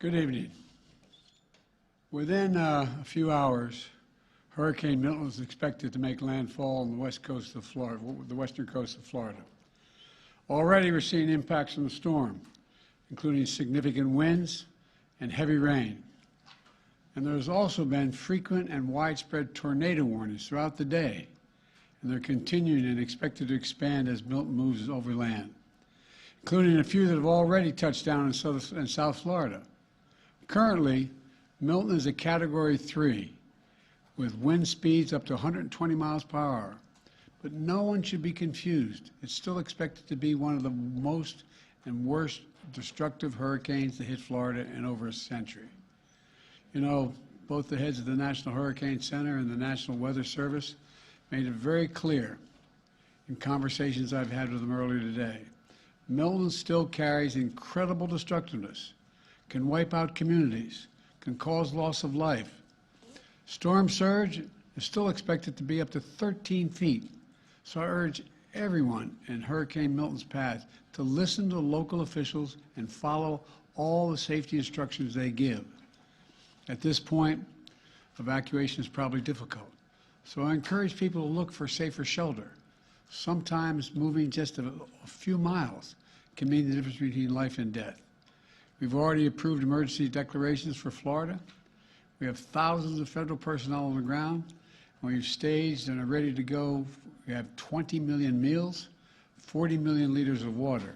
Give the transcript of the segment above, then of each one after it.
Good evening. Within a few hours, Hurricane Milton is expected to make landfall on the west coast of Florida, the western coast of Florida. Already we're seeing impacts from the storm, including significant winds and heavy rain. And there's also been frequent and widespread tornado warnings throughout the day, and they're continuing and expected to expand as Milton moves over land, including a few that have already touched down in South Florida. Currently, Milton is a Category 3 with wind speeds up to 120 miles per hour. But no one should be confused. It's still expected to be one of the most and worst destructive hurricanes to hit Florida in over a century. You know, both the heads of the National Hurricane Center and the National Weather Service made it very clear in conversations I've had with them earlier today. Milton still carries incredible destructiveness, can wipe out communities, can cause loss of life. Storm surge is still expected to be up to 13 feet. So I urge everyone in Hurricane Milton's path to listen to local officials and follow all the safety instructions they give. At this point, evacuation is probably difficult. So I encourage people to look for safer shelter. Sometimes moving just a few miles can mean the difference between life and death. We've already approved emergency declarations for Florida. We have thousands of federal personnel on the ground, and we've staged and are ready to go. We have 20 million meals, 40 million liters of water.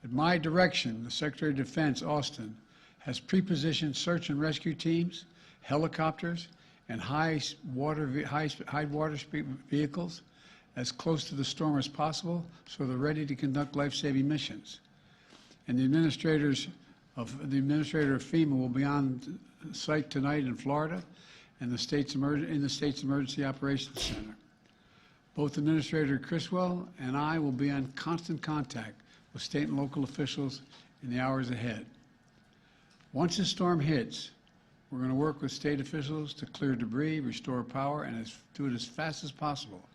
At my direction, the Secretary of Defense, Austin, has pre-positioned search and rescue teams, helicopters, and high water speed vehicles as close to the storm as possible, so they're ready to conduct life-saving missions. And the administrator of FEMA will be on site tonight in Florida and in the state's Emergency Operations Center. Both Administrator Criswell and I will be in constant contact with state and local officials in the hours ahead. Once the storm hits, we're going to work with state officials to clear debris, restore power, and do it as fast as possible.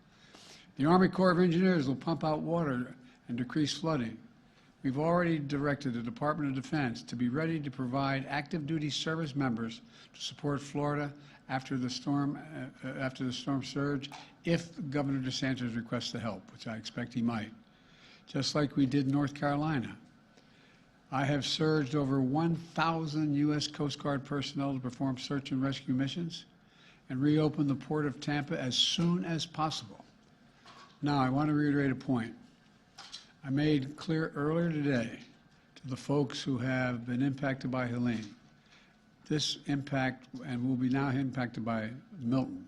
The Army Corps of Engineers will pump out water and decrease flooding. We've already directed the Department of Defense to be ready to provide active duty service members to support Florida after the storm surge if Governor DeSantis requests the help, which I expect he might, just like we did in North Carolina. I have surged over 1,000 U.S. Coast Guard personnel to perform search and rescue missions and reopen the port of Tampa as soon as possible. Now, I want to reiterate a point I made clear earlier today to the folks who have been impacted by Helene. This impact, and will be now impacted by Milton.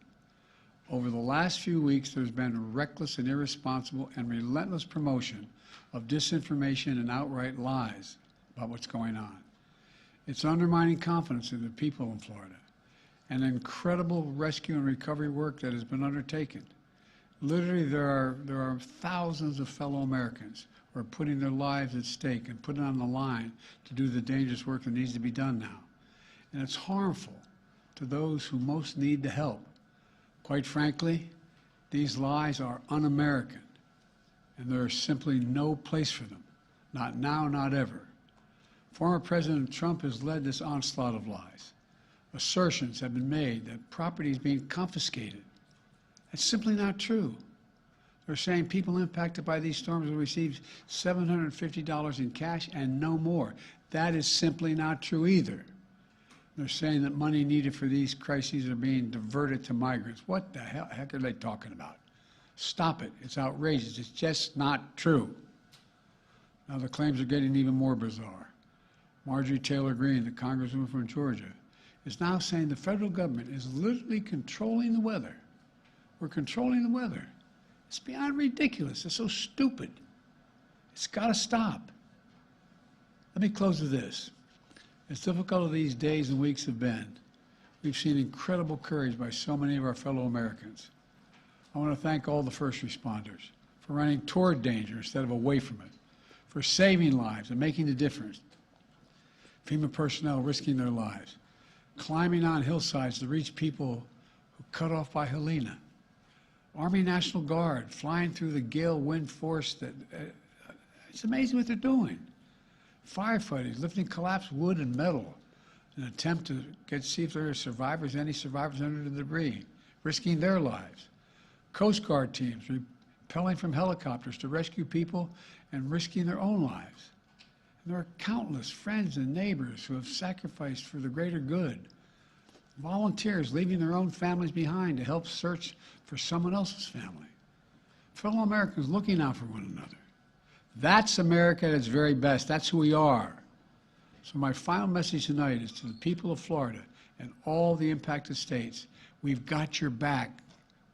Over the last few weeks, there's been reckless and irresponsible and relentless promotion of disinformation and outright lies about what's going on. It's undermining confidence in the people in Florida and incredible rescue and recovery work that has been undertaken. Literally, there are thousands of fellow Americans who are putting their lives at stake and putting on the line to do the dangerous work that needs to be done now. And it's harmful to those who most need the help. Quite frankly, these lies are un-American, and there is simply no place for them. Not now, not ever. Former President Trump has led this onslaught of lies. Assertions have been made that property is being confiscated. That's simply not true. They're saying people impacted by these storms will receive $750 in cash and no more. That is simply not true either. They're saying that money needed for these crises are being diverted to migrants. What the heck are they talking about? Stop it. It's outrageous. It's just not true. Now the claims are getting even more bizarre. Marjorie Taylor Greene, the congresswoman from Georgia, is now saying the federal government is literally controlling the weather. We're controlling the weather. It's beyond ridiculous. It's so stupid. It's got to stop. Let me close with this. As difficult as these days and weeks have been, we've seen incredible courage by so many of our fellow Americans. I want to thank all the first responders for running toward danger instead of away from it, for saving lives and making a difference. FEMA personnel risking their lives, climbing on hillsides to reach people who cut off by Helene. Army National Guard flying through the gale wind force that it's amazing what they're doing. Firefighters lifting collapsed wood and metal in an attempt to see if there are survivors, any survivors under the debris, risking their lives. Coast Guard teams rappelling from helicopters to rescue people and risking their own lives. And there are countless friends and neighbors who have sacrificed for the greater good. Volunteers leaving their own families behind to help search for someone else's family. Fellow Americans looking out for one another. That's America at its very best. That's who we are. So my final message tonight is to the people of Florida and all the impacted states. We've got your back.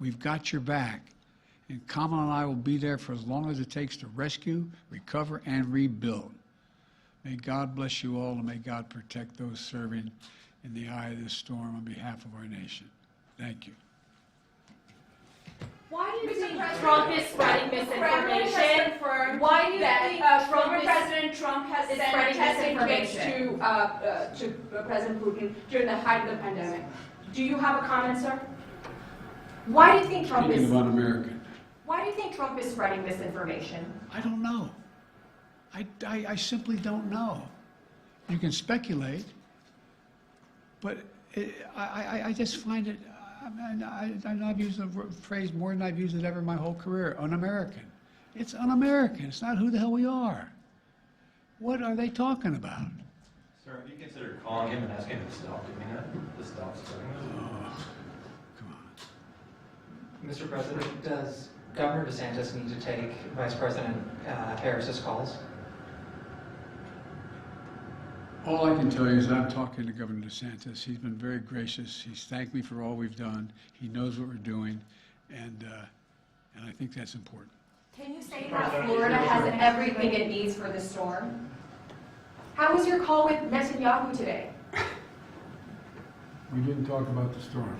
We've got your back. And Kamala and I will be there for as long as it takes to rescue, recover, and rebuild. May God bless you all, and may God protect those serving in the eye of this storm on behalf of our nation. Thank you. Why do you think Trump is spreading misinformation? Why do you think former President Trump has sent testing kits to President Putin during the height of the pandemic? Do you have a comment, sir? Why do you think Trump is? Speaking of un-American. Why do you think Trump is spreading misinformation? I don't know. I simply don't know. You can speculate, but I just find it. I've used the phrase more than I've used it ever in my whole career, un-American. It's un-American. It's not who the hell we are. What are they talking about? Sir, have you considered calling him and asking him to stop doing that? To stop spreading this? Oh, come on. Mr. President, does Governor DeSantis need to take Vice President Harris's calls? All I can tell you is I'm talking to Governor DeSantis. He's been very gracious. He's thanked me for all we've done. He knows what we're doing, and I think that's important. Can you say that Florida has everything it needs for the storm? How was your call with Netanyahu today? We didn't talk about the storm.